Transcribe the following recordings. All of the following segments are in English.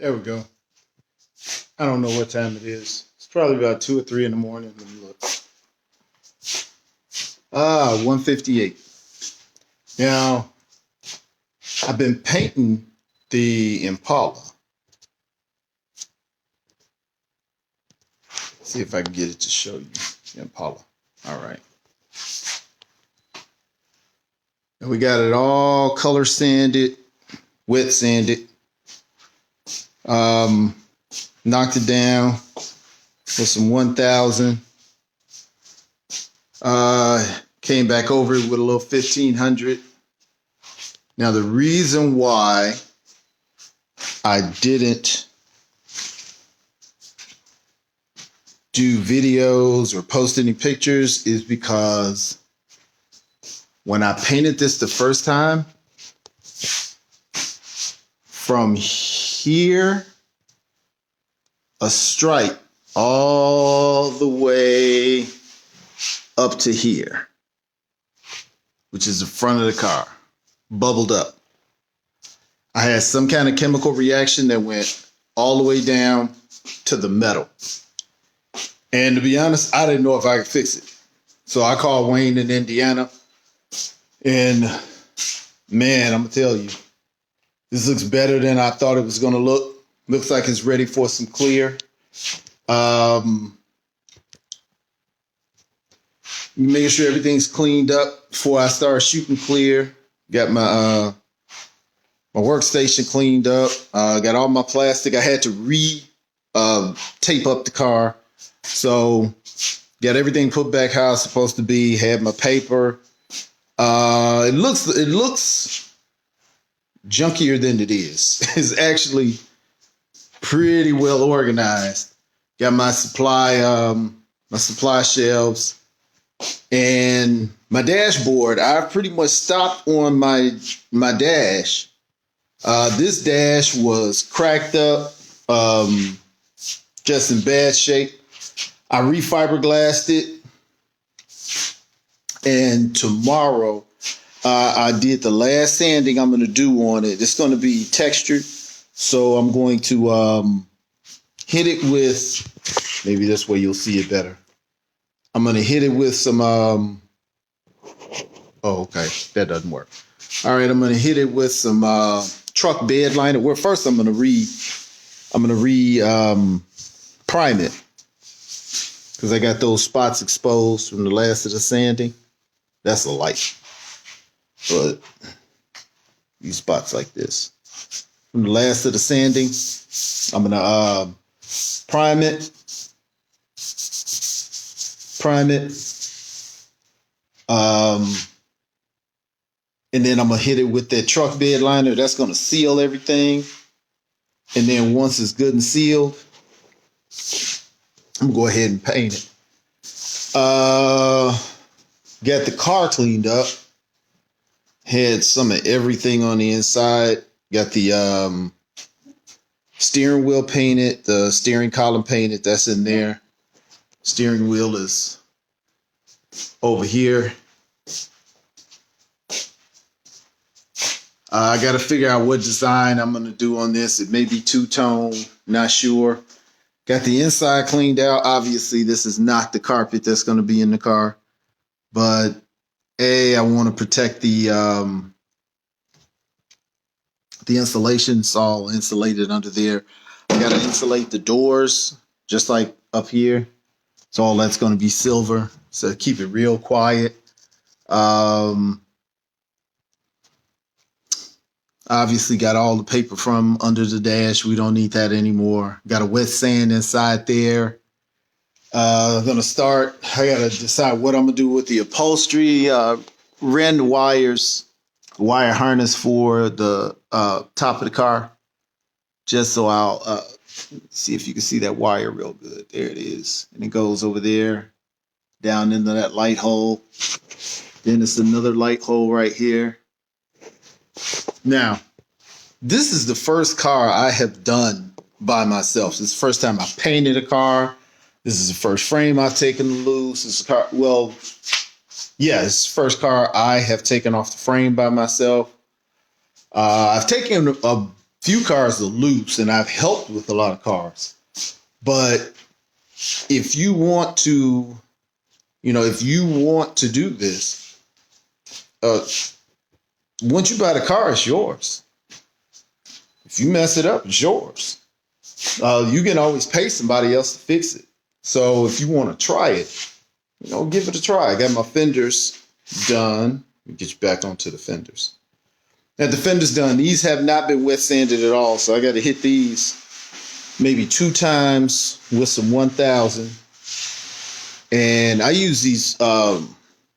There we go. I don't know what time it is. It's probably about 2 or 3 in the morning. Let me look. 1:58. Now, I've been painting the Impala. See if I can get it to show you the Impala. All right. And we got it all color sanded, wet sanded. Knocked it down with some 1000. Came back over it with a little 1500. Now the reason why I didn't do videos or post any pictures is because when I painted this the first time, from here, a stripe all the way up to here, which is the front of the car, bubbled up. I had some kind of chemical reaction that went all the way down to the metal. And to be honest, I didn't know if I could fix it. So I called Wayne in Indiana. And man, I'm going to tell you, this looks better than I thought it was going to look. Looks like it's ready for some clear. Making sure everything's cleaned up before I start shooting clear. Got my my workstation cleaned up. Got all my plastic. I had to tape up the car. So got everything put back how it's supposed to be. Had my paper. It looks junkier than it is. It's actually pretty well organized. Got my supply shelves and my dashboard. I pretty much stopped on my dash. This dash was cracked up, just in bad shape. I refiberglassed it, and tomorrow I did the last sanding I'm going to do on it. It's going to be textured, so I'm going to hit it with, maybe this way you'll see it better. I'm going to hit it with some, oh, okay, that doesn't work. All right, I'm going to hit it with some truck bed liner. Well, first I'm going to prime it, because I got those spots exposed from the last of the sanding. That's a light. But these spots like this, from the last of the sanding, I'm going to prime it. And then I'm going to hit it with that truck bed liner. That's going to seal everything. And then once it's good and sealed, I'm going to go ahead and paint it. Got the car cleaned up. Had some of everything on the inside. Got the steering wheel painted, the steering column painted. That's in there. Steering wheel is over here. I got to figure out what design I'm going to do on this. It may be two-tone, not sure. Got the inside cleaned out. Obviously, this is not the carpet that's going to be in the car. But, I want to protect the insulation. It's all insulated under there. I got to insulate the doors, just like up here. So all that's going to be silver. So keep it real quiet. Obviously got all the paper from under the dash. We don't need that anymore. Got a wet sand inside there. I'm going to start. I got to decide what I'm going to do with the upholstery. Ran the wire harness for the top of the car. Just so I'll see if you can see that wire real good. There it is. And it goes over there, down into that light hole. Then it's another light hole right here. Now, this is the first car I have done by myself. This is the first time I painted a car. This is the first frame I've taken loose. This is a car. Well, yeah, it's the first car I have taken off the frame by myself. I've taken a few cars are loose, and I've helped with a lot of cars. But if you want to, if you want to do this, once you buy the car, it's yours. If you mess it up, it's yours. You can always pay somebody else to fix it. So if you want to try it, give it a try. I got my fenders done. Let me get you back onto the fenders. Now the fenders done. These have not been wet sanded at all, so I got to hit these maybe 2 times with some 1000. And I use these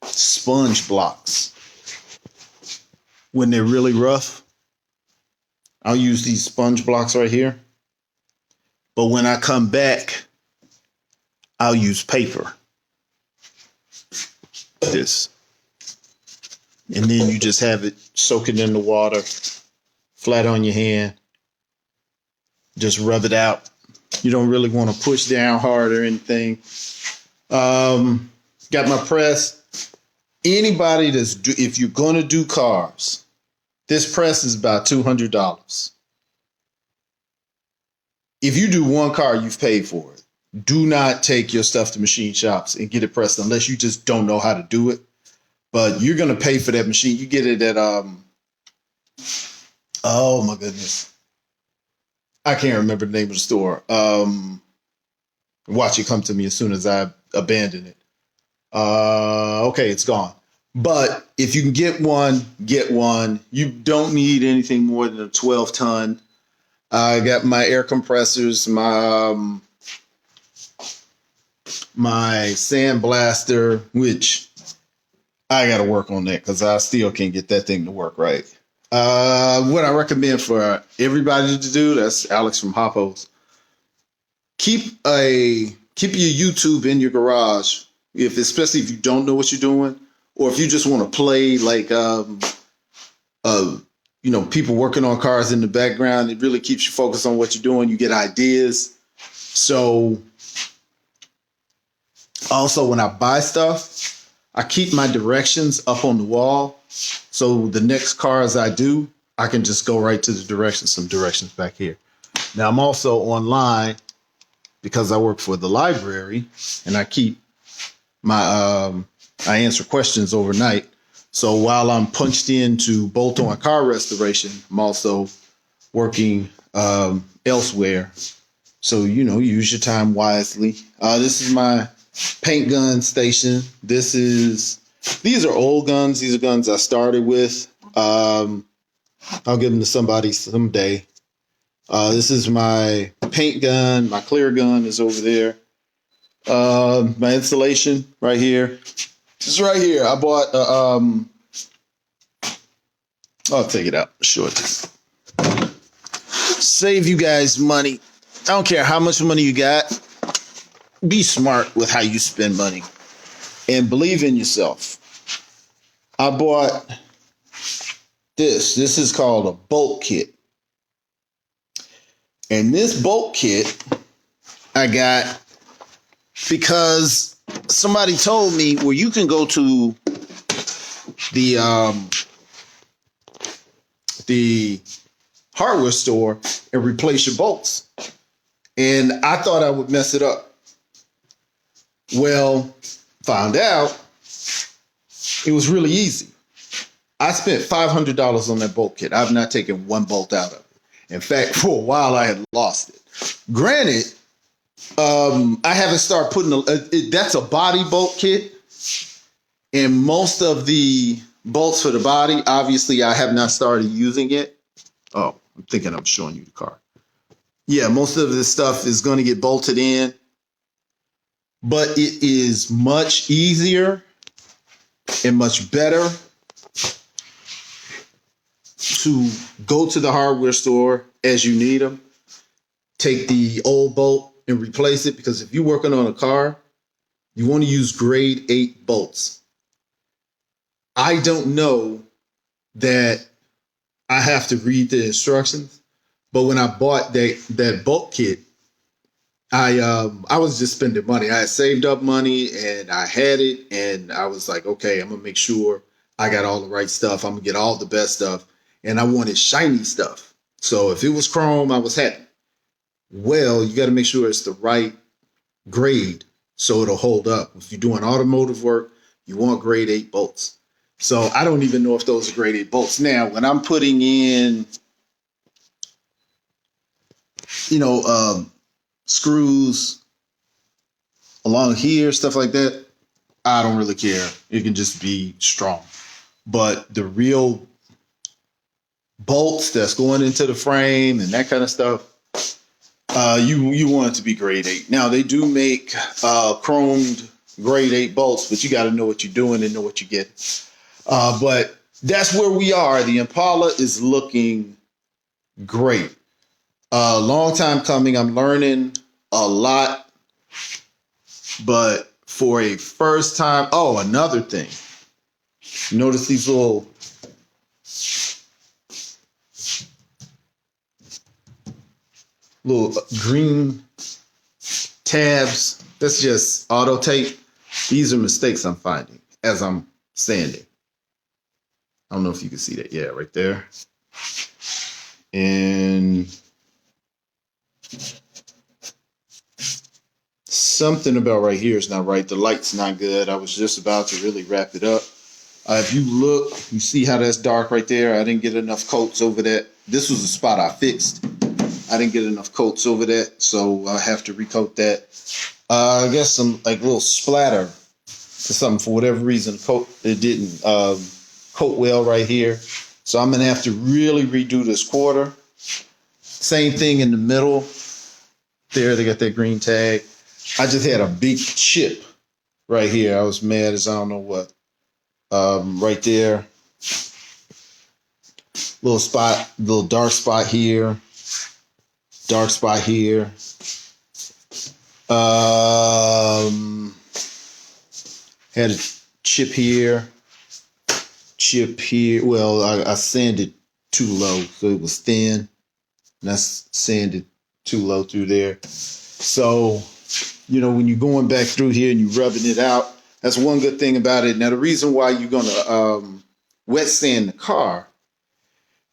sponge blocks when they're really rough. I'll use these sponge blocks right here. But when I come back, I'll use paper. This. And then you just have it soaking in the water, flat on your hand. Just rub it out. You don't really want to push down hard or anything. Got my press. Anybody if you're going to do cars, this press is about $200. If you do one car, you've paid for it. Do not take your stuff to machine shops and get it pressed unless you just don't know how to do it. But you're going to pay for that machine. You get it at, oh my goodness. I can't remember the name of the store. Watch it come to me as soon as I abandon it. Okay, it's gone. But if you can get one, get one. You don't need anything more than a 12-ton. I got my air compressors, my sandblaster, which I got to work on that because I still can't get that thing to work right. What I recommend for everybody to do, that's Alex from Hoppos. Keep your YouTube in your garage, especially if you don't know what you're doing, or if you just want to play like people working on cars in the background. It really keeps you focused on what you're doing. You get ideas. So also when I buy stuff, I keep my directions up on the wall. So the next cars I do, I can just go right to the directions, some directions back here. Now I'm also online because I work for the library and I keep my, I answer questions overnight. So while I'm punched into bolt-on car restoration, I'm also working elsewhere. So, use your time wisely. This is my paint gun station. These are old guns. These are guns I started with. I'll give them to somebody someday. This is my paint gun. My clear gun is over there. My insulation right here. This is right here. I bought, I'll take it out. Short. Save you guys money. I don't care how much money you got. Be smart with how you spend money and believe in yourself. I bought this. This is called a bolt kit. And this bolt kit I got because somebody told me, well, you can go to the hardware store and replace your bolts. And I thought I would mess it up. Well, found out it was really easy. I spent $500 on that bolt kit. I've not taken one bolt out of it. In fact, for a while I had lost it. Granted, I haven't started putting that's a body bolt kit, and most of the bolts for the body, obviously, I have not started using it. Oh, I'm thinking I'm showing you the car. Yeah, most of this stuff is going to get bolted in, but it is much easier and much better to go to the hardware store as you need them, take the old bolt and replace it, because if you're working on a car, you want to use grade 8 bolts. I don't know that I have to read the instructions, but when I bought that bolt kit, I was just spending money. I had saved up money and I had it, and I was like, okay, I'm gonna make sure I got all the right stuff. I'm gonna get all the best stuff, and I wanted shiny stuff. So if it was chrome, I was happy. Well, you got to make sure it's the right grade so it'll hold up. If you're doing automotive work, you want grade 8 bolts. So I don't even know if those are grade 8 bolts. Now, when I'm putting in, screws along here, stuff like that, I don't really care. It can just be strong. But the real bolts that's going into the frame and that kind of stuff, you want it to be grade 8. Now, they do make chromed grade 8 bolts, but you got to know what you're doing and know what you get. But that's where we are. The Impala is looking great. Long time coming. I'm learning a lot. But for a first time, another thing. Notice these little green tabs. That's just auto tape. These are mistakes I'm finding as I'm sanding. I don't know if you can see that. Yeah, right there. And something about right here is not right. The light's not good. I was just about to really wrap it up. If you look, you see how that's dark right there. I didn't get enough coats over that. This was a spot I fixed. I didn't get enough coats over that, so I have to recoat that. I guess some like little splatter or something for whatever reason. It didn't coat well right here, so I'm gonna have to really redo this quarter. Same thing in the middle. There, they got that green tag. I just had a big chip right here. I was mad as I don't know what. Right there, little spot, little dark spot here. Dark spot here. Had a chip here. Chip here. Well, I sanded too low, so it was thin. And I sanded too low through there. So, when you're going back through here and you're rubbing it out, that's one good thing about it. Now, the reason why you're gonna wet sand the car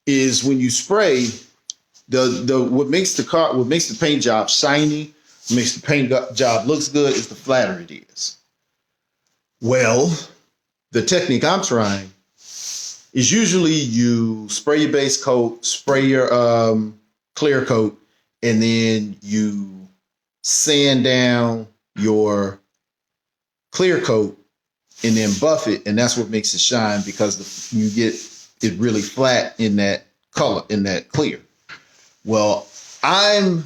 is when you spray. What makes the paint job shiny, makes the paint job looks good is the flatter it is. Well, the technique I'm trying is usually you spray your base coat, spray your clear coat, and then you sand down your clear coat and then buff it, and that's what makes it shine because you get it really flat in that color, in that clear. Well, I'm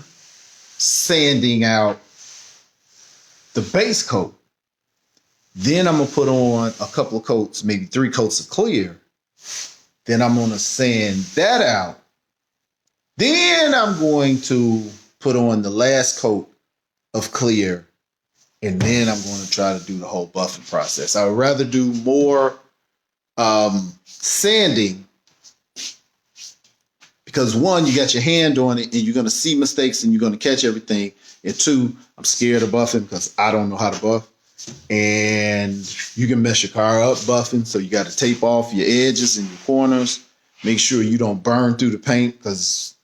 sanding out the base coat. Then I'm going to put on a couple of coats, maybe 3 coats of clear. Then I'm going to sand that out. Then I'm going to put on the last coat of clear. And then I'm going to try to do the whole buffing process. I would rather do more sanding. Because 1, you got your hand on it and you're going to see mistakes and you're going to catch everything. And 2, I'm scared of buffing because I don't know how to buff. And you can mess your car up buffing. So you got to tape off your edges and your corners. Make sure you don't burn through the paint because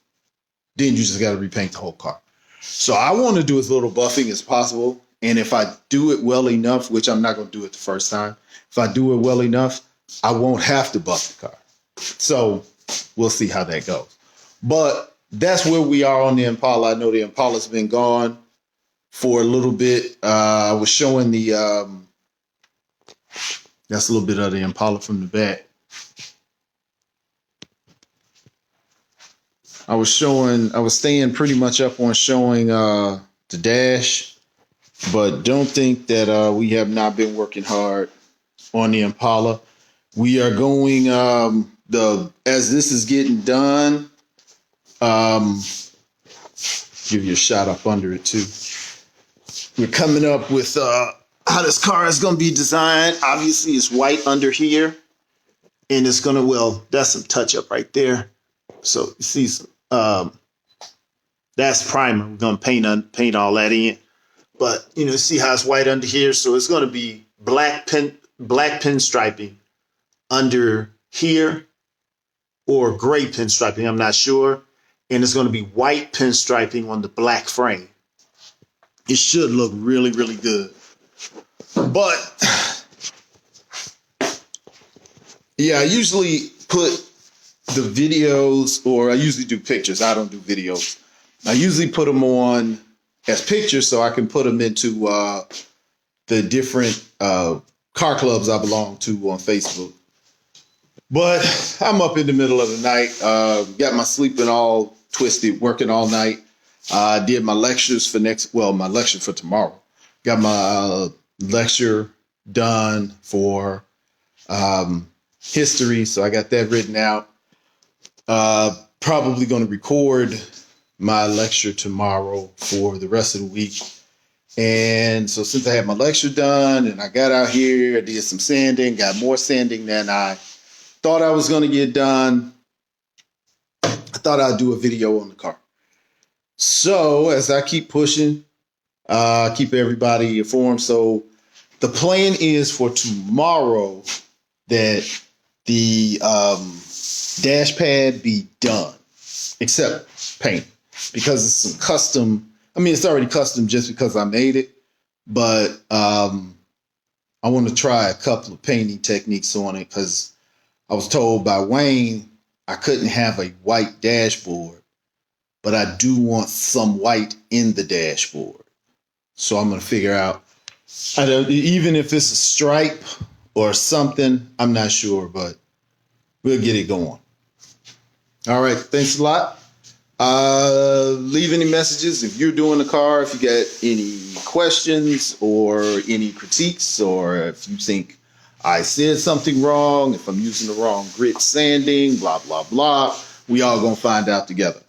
then you just got to repaint the whole car. So I want to do as little buffing as possible. And if I do it well enough, which I'm not going to do it the first time, if I do it well enough, I won't have to buff the car. So we'll see how that goes. But that's where we are on the Impala. I know the Impala's been gone for a little bit. I was showing that's a little bit of the Impala from the back. I was staying pretty much up on showing the dash, but don't think that we have not been working hard on the Impala. We are going, as this is getting done, give you a shot up under it too. We're coming up with how this car is going to be designed. Obviously, it's white under here, and it's going to, that's some touch up right there. So you see, that's primer. We're going to paint all that in, but see how it's white under here. So it's going to be black pinstriping under here, or gray pinstriping. I'm not sure. and it's going to be white pinstriping on the black frame. It should look really, really good. But yeah, I usually put the videos, or I usually do pictures. I don't do videos. I usually put them on as pictures so I can put them into the different car clubs I belong to on Facebook. But I'm up in the middle of the night, got my sleeping all twisted, working all night. I did my lectures for my lecture for tomorrow. Got my lecture done for history, so I got that written out. Probably going to record my lecture tomorrow for the rest of the week. And so since I had my lecture done and I got out here, I did some sanding, got more sanding than I thought I was going to get done. I thought I'd do a video on the car. So as I keep pushing, keep everybody informed. So the plan is for tomorrow that the dash pad be done, except paint, because it's some custom. I mean, it's already custom just because I made it, but I want to try a couple of painting techniques on it because I was told by Wayne I couldn't have a white dashboard, but I do want some white in the dashboard. So I'm going to figure out, even if it's a stripe or something, I'm not sure, but we'll get it going. All right. Thanks a lot. Leave any messages if you're doing the car, if you got any questions or any critiques, or if you think I said something wrong, if I'm using the wrong grit sanding, blah, blah, blah. We all gonna find out together.